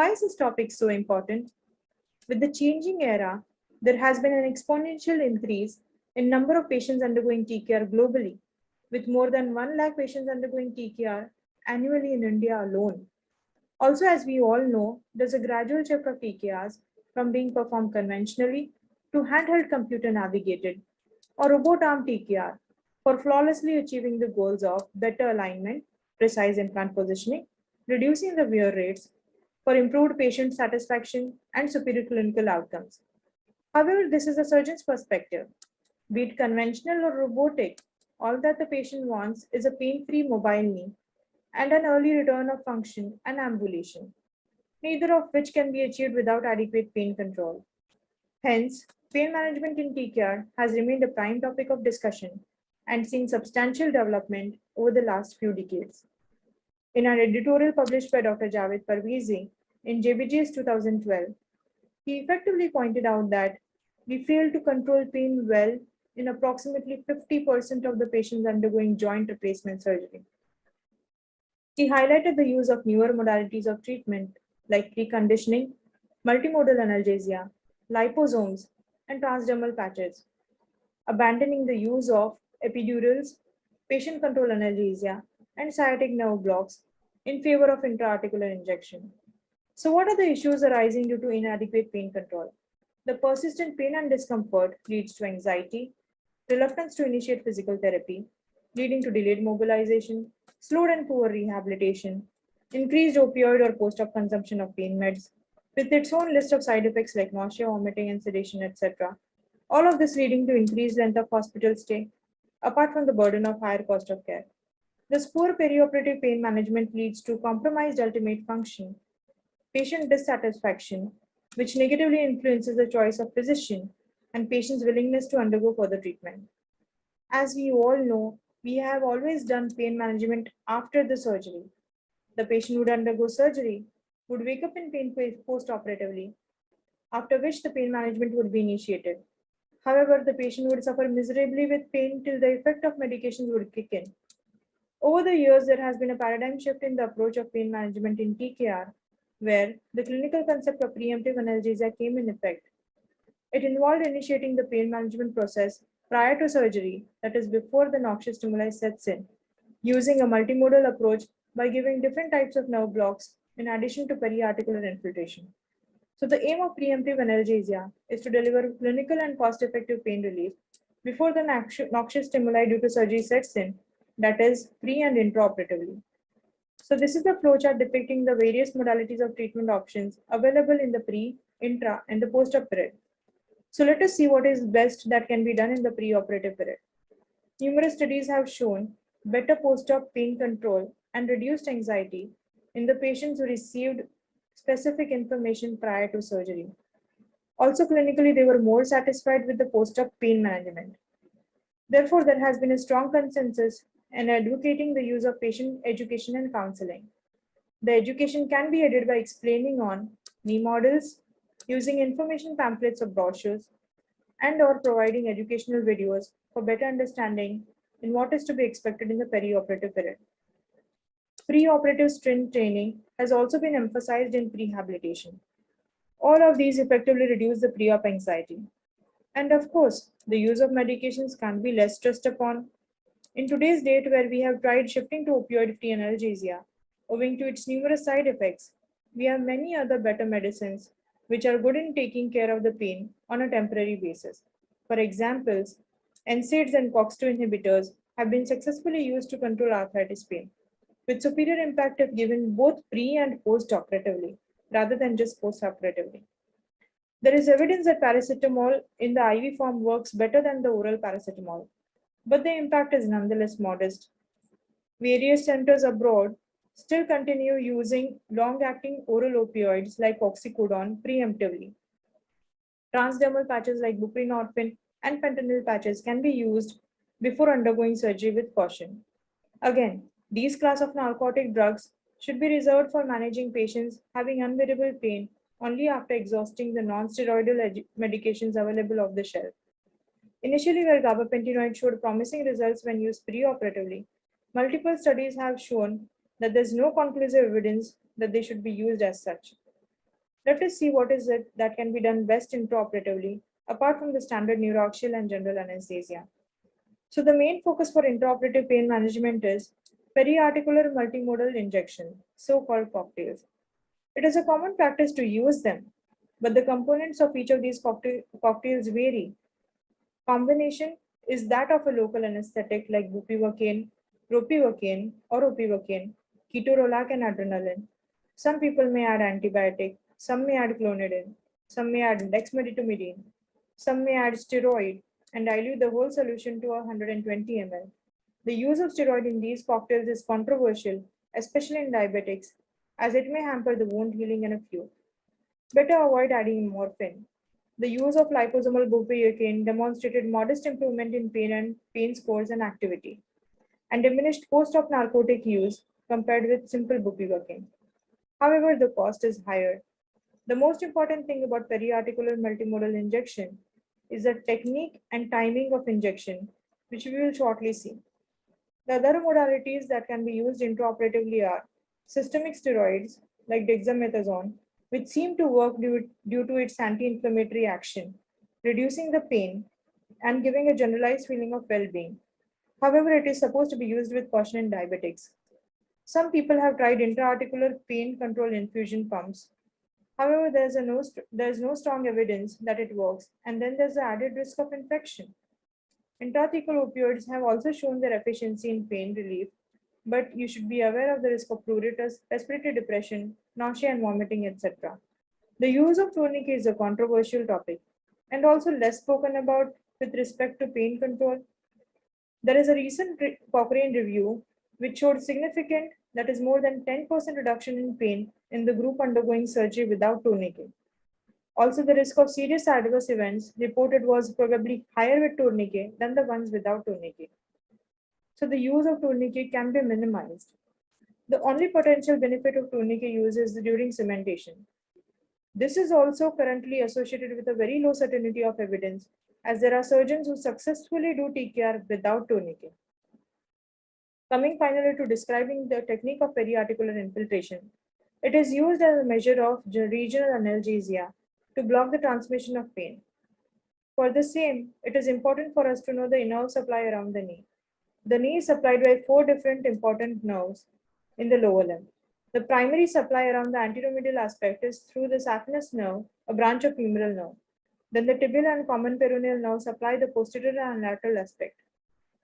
why is this topic so important? With the changing era, there has been an exponential increase in number of patients undergoing TKR globally, with more than 1 lakh patients undergoing TKR annually in India alone. Also, as we all know, there's a gradual shift of TKRs from being performed conventionally to handheld computer navigated or robot arm TKR for flawlessly achieving the goals of better alignment, precise implant positioning, reducing the wear rates, for improved patient satisfaction and superior clinical outcomes. However, this is a surgeon's perspective. Be it conventional or robotic, all that the patient wants is a pain-free mobile knee and an early return of function and ambulation, neither of which can be achieved without adequate pain control. Hence, pain management in TKR has remained a prime topic of discussion and seen substantial development over the last few decades. In an editorial published by Dr. Javed Parvizi in JBJ's 2012, he effectively pointed out that we fail to control pain well in approximately 50% of the patients undergoing joint replacement surgery. He highlighted the use of newer modalities of treatment like preconditioning, multimodal analgesia, liposomes, and transdermal patches, abandoning the use of epidurals, patient control analgesia, and sciatic nerve blocks in favor of intra-articular injection. So, what are the issues arising due to inadequate pain control? The persistent pain and discomfort leads to anxiety, reluctance to initiate physical therapy, leading to delayed mobilization, slowed and poor rehabilitation, increased opioid or post-op consumption of pain meds, with its own list of side effects like nausea, vomiting, and sedation, etc. All of this leading to increased length of hospital stay, apart from the burden of higher cost of care. This poor perioperative pain management leads to compromised ultimate function, patient dissatisfaction, which negatively influences the choice of physician and patient's willingness to undergo further treatment. As we all know, we have always done pain management after the surgery. The patient would undergo surgery, would wake up in pain post-operatively, after which the pain management would be initiated. However, the patient would suffer miserably with pain till the effect of medications would kick in. Over the years, there has been a paradigm shift in the approach of pain management in TKR, where the clinical concept of preemptive analgesia came in effect. It involved initiating the pain management process prior to surgery, that is, before the noxious stimuli sets in, using a multimodal approach by giving different types of nerve blocks in addition to periarticular infiltration. So, the aim of preemptive analgesia is to deliver clinical and cost-effective pain relief before the noxious stimuli due to surgery sets in, that is, pre and intraoperatively. So, this is the flowchart depicting the various modalities of treatment options available in the pre, intra, and the post-op period. So, let us see what is best that can be done in the pre-operative period. Numerous studies have shown better post-op pain control and reduced anxiety in the patients who received specific information prior to surgery. Also, clinically, they were more satisfied with the post-op pain management. Therefore, there has been a strong consensus in advocating the use of patient education and counseling. The education can be aided by explaining on knee models, using information pamphlets or brochures, and or providing educational videos for better understanding in what is to be expected in the perioperative period. Preoperative strength training has also been emphasized in rehabilitation. All of these effectively reduce the pre-op anxiety. And of course, the use of medications can be less stressed upon. In today's date, where we have tried shifting to opioid-free analgesia, owing to its numerous side effects, we have many other better medicines which are good in taking care of the pain on a temporary basis. For examples, NSAIDs and COX-2 inhibitors have been successfully used to control arthritis pain, with superior impact if given both pre and post-operatively, rather than just post-operatively. There is evidence that paracetamol in the IV form works better than the oral paracetamol, but the impact is nonetheless modest. Various centers abroad still continue using long-acting oral opioids like oxycodone preemptively. Transdermal patches like buprenorphine and fentanyl patches can be used before undergoing surgery with caution. Again, these class of narcotic drugs should be reserved for managing patients having unbearable pain only after exhausting the non-steroidal medications available off the shelf. Initially, where gabapentinoid showed promising results when used preoperatively, multiple studies have shown that there is no conclusive evidence that they should be used as such. Let us see what is it that can be done best intraoperatively, apart from the standard neuroaxial and general anesthesia. So the main focus for intraoperative pain management is periarticular multimodal injection, so-called cocktails. It is a common practice to use them, but the components of each of these cocktails vary. Combination is that of a local anesthetic like bupivacaine, ropivacaine, or opivacaine, ketorolac, and adrenaline. Some people may add antibiotic, some may add clonidine, some may add dexmedetomidine, some may add steroid, and dilute the whole solution to 120 ml. The use of steroid in these cocktails is controversial, especially in diabetics, as it may hamper the wound healing in a few. Better avoid adding morphine. The use of liposomal bupivacaine demonstrated modest improvement in pain and pain scores and activity, and diminished post-op narcotic use compared with simple bupivacaine. However, the cost is higher. The most important thing about periarticular multimodal injection is the technique and timing of injection, which we will shortly see. The other modalities that can be used intraoperatively are systemic steroids like dexamethasone, which seem to work due to its anti-inflammatory action, reducing the pain and giving a generalized feeling of well-being. However, it is supposed to be used with caution in diabetics. Some people have tried intra-articular pain control infusion pumps. However, there is no strong evidence that it works, and then there's the added risk of infection. Intrathecal opioids have also shown their efficiency in pain relief, but you should be aware of the risk of pruritus, respiratory depression, nausea and vomiting, etc. The use of tourniquet is a controversial topic and also less spoken about with respect to pain control. There is a recent Cochrane review which showed significant, that is more than 10% reduction in pain in the group undergoing surgery without tourniquet. Also, the risk of serious adverse events reported was probably higher with tourniquet than the ones without tourniquet. So the use of tourniquet can be minimized. The only potential benefit of tourniquet use is during cementation. This is also currently associated with a very low certainty of evidence, as there are surgeons who successfully do TKR without tourniquet. Coming finally to describing the technique of periarticular infiltration, it is used as a measure of regional analgesia to block the transmission of pain. For the same, it is important for us to know the nerve supply around the knee. The knee is supplied by 4 different important nerves in the lower limb. The primary supply around the anteromedial aspect is through the saphenous nerve, a branch of femoral nerve. Then the tibial and common peroneal nerve supply the posterior and lateral aspect.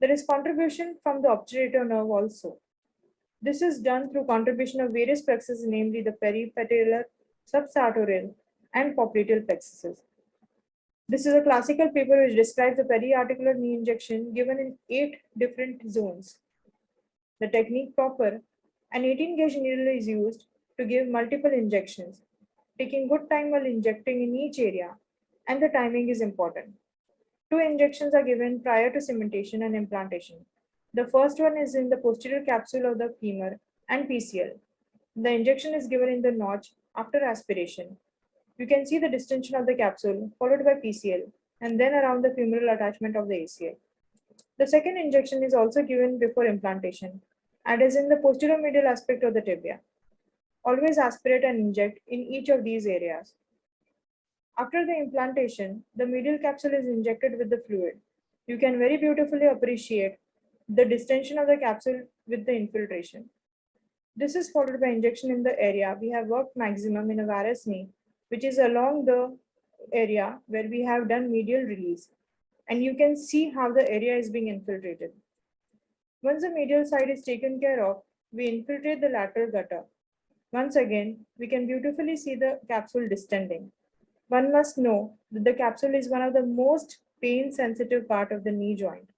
There is contribution from the obturator nerve also. This is done through contribution of various plexuses, namely the peripatellar, subsartorial, and popliteal plexuses. This is a classical paper which describes the periarticular knee injection given in 8 different zones. The technique proper, an 18-gauge needle is used to give multiple injections, taking good time while injecting in each area, and the timing is important. 2 injections are given prior to cementation and implantation. The first one is in the posterior capsule of the femur and PCL. The injection is given in the notch after aspiration. You can see the distension of the capsule followed by PCL and then around the femoral attachment of the ACL. The second injection is also given before implantation and is in the posterior medial aspect of the tibia. Always aspirate and inject in each of these areas. After the implantation, the medial capsule is injected with the fluid. You can very beautifully appreciate the distension of the capsule with the infiltration. This is followed by injection in the area we have worked maximum in a varus knee, which is along the area where we have done medial release. And you can see how the area is being infiltrated. Once the medial side is taken care of, we infiltrate the lateral gutter. Once again, we can beautifully see the capsule distending. One must know that the capsule is one of the most pain-sensitive part of the knee joint.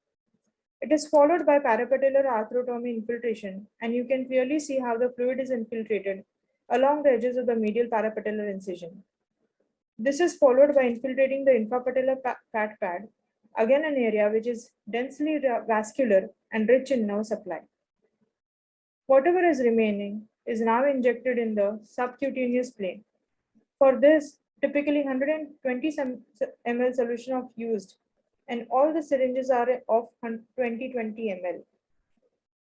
It is followed by parapatellar arthrotomy infiltration, and you can clearly see how the fluid is infiltrated along the edges of the medial parapatellar incision. This is followed by infiltrating the infrapatellar fat pad, again an area which is densely vascular and rich in nerve supply. Whatever is remaining is now injected in the subcutaneous plane. For this, typically 120 ml solution of used, and all the syringes are of 20 ml.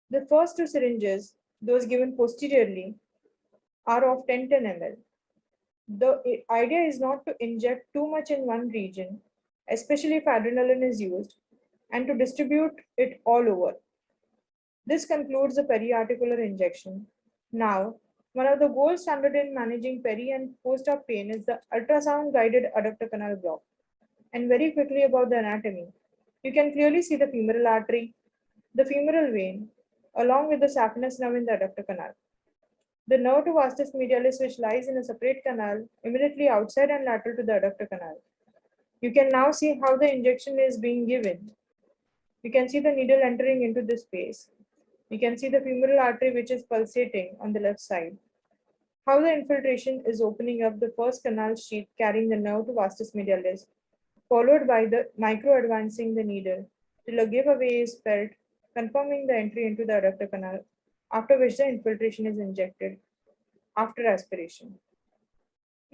The first 2 syringes, those given posteriorly, are of 10 ml. The idea is not to inject too much in one region, especially if adrenaline is used, and to distribute it all over. This concludes the periarticular injection. Now, one of the gold standard in managing peri and post-op pain is the ultrasound-guided adductor canal block. And very quickly about the anatomy. You can clearly see the femoral artery, the femoral vein, along with the saphenous nerve in the adductor canal. The nerve to vastus medialis, which lies in a separate canal immediately outside and lateral to the adductor canal. You can now see how the injection is being given. You can see the needle entering into this space. You can see the femoral artery which is pulsating on the left side. How the infiltration is opening up the first canal sheath carrying the nerve to vastus medialis, followed by the micro advancing the needle till a giveaway is felt, confirming the entry into the adductor canal, after which the infiltration is injected after aspiration.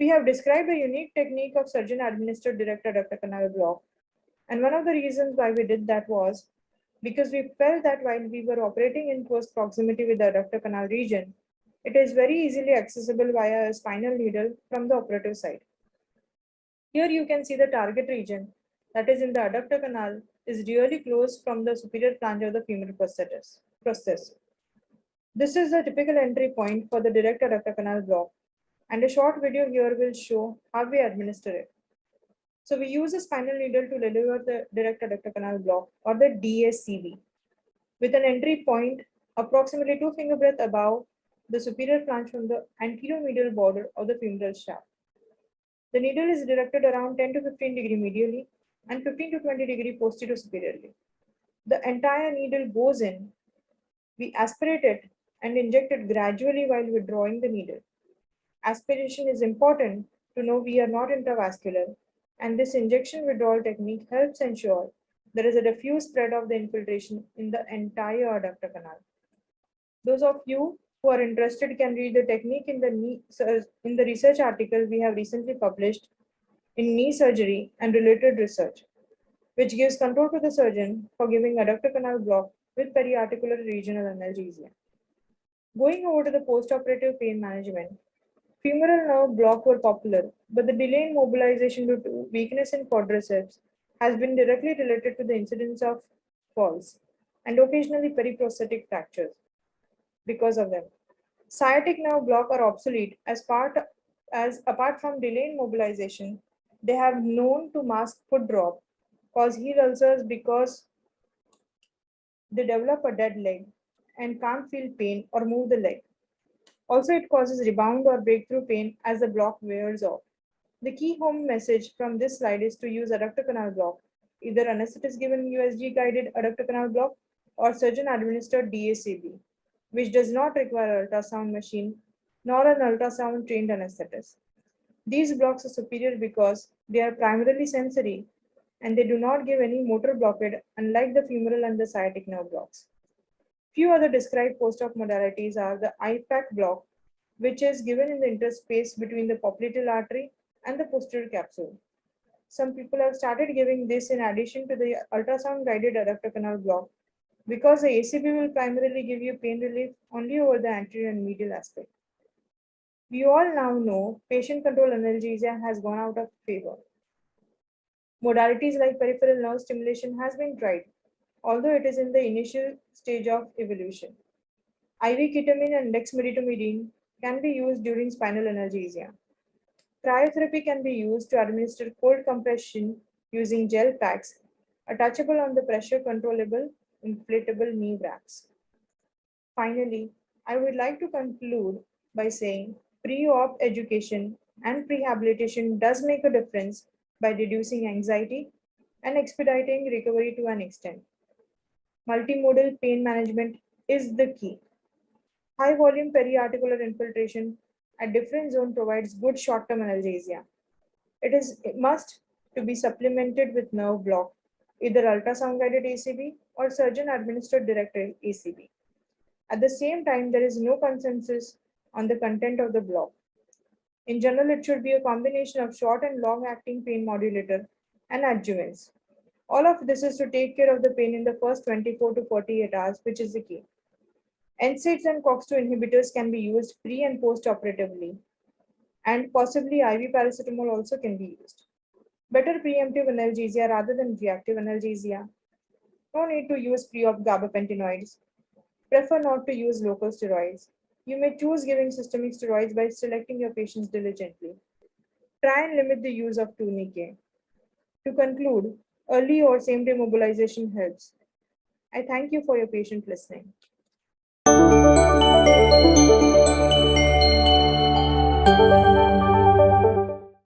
We have described a unique technique of surgeon administered direct adductor canal block. And one of the reasons why we did that was because we felt that while we were operating in close proximity with the adductor canal region, it is very easily accessible via a spinal needle from the operative site. Here you can see the target region, that is in the adductor canal, is really close from the superior flange of the femoral process. This is the typical entry point for the direct adductor canal block, and a short video here will show how we administer it. So we use a spinal needle to deliver the direct adductor canal block, or the DACB, with an entry point approximately 2 finger breadth above the superior flange from the anteromedial border of the femoral shaft. The needle is directed around 10 to 15 degree medially and 15 to 20 degree posterior superiorly. The entire needle goes in, we aspirate it and inject it gradually while withdrawing the needle. Aspiration is important to know we are not intravascular, and this injection withdrawal technique helps ensure there is a diffuse spread of the infiltration in the entire adductor canal. Those of you who are interested can read the technique in the research article we have recently published in knee surgery and related research, which gives control to the surgeon for giving adductor canal block with periarticular regional analgesia. Going over to the postoperative pain management, femoral nerve block were popular, but the delay in mobilization due to weakness in quadriceps has been directly related to the incidence of falls and occasionally periprosthetic fractures because of them. Sciatic nerve block are obsolete as apart from delay in mobilization, they have known to mask foot drop, cause heel ulcers because they develop a dead leg and can't feel pain or move the leg. Also, it causes rebound or breakthrough pain as the block wears off. The key home message from this slide is to use adductor canal block, either anesthetist given USG guided adductor canal block or surgeon administered DACB, which does not require ultrasound machine nor an ultrasound trained anesthetist. These blocks are superior because they are primarily sensory and they do not give any motor blockade, unlike the femoral and the sciatic nerve blocks. Few other described post-op modalities are the IPAC block, which is given in the interspace between the popliteal artery and the posterior capsule. Some people have started giving this in addition to the ultrasound-guided adductor canal block because the ACB will primarily give you pain relief only over the anterior and medial aspect. We all now know patient-controlled analgesia has gone out of favor. Modalities like peripheral nerve stimulation has been tried, although it is in the initial stage of evolution. IV ketamine and dexmedetomidine can be used during spinal analgesia. Cryotherapy can be used to administer cold compression using gel packs attachable on the pressure controllable inflatable knee racks. Finally, I would like to conclude by saying pre-op education and rehabilitation does make a difference by reducing anxiety and expediting recovery to an extent. Multimodal pain management is the key. High volume periarticular infiltration at different zone provides good short-term analgesia. It must to be supplemented with nerve block, either ultrasound guided ACB or surgeon administered direct ACB. At the same time, there is no consensus on the content of the block. In general, it should be a combination of short and long acting pain modulator and adjuvants. All of this is to take care of the pain in the first 24 to 48 hours, which is the key. NSAIDs and COX-2 inhibitors can be used pre and post operatively. and possibly IV paracetamol also can be used. Better preemptive analgesia rather than reactive analgesia. No need to use pre-op gabapentinoids. Prefer not to use local steroids. You may choose giving systemic steroids by selecting your patients diligently. Try and limit the use of tourniquet. To conclude, early or same-day mobilization helps. I thank you for your patient listening.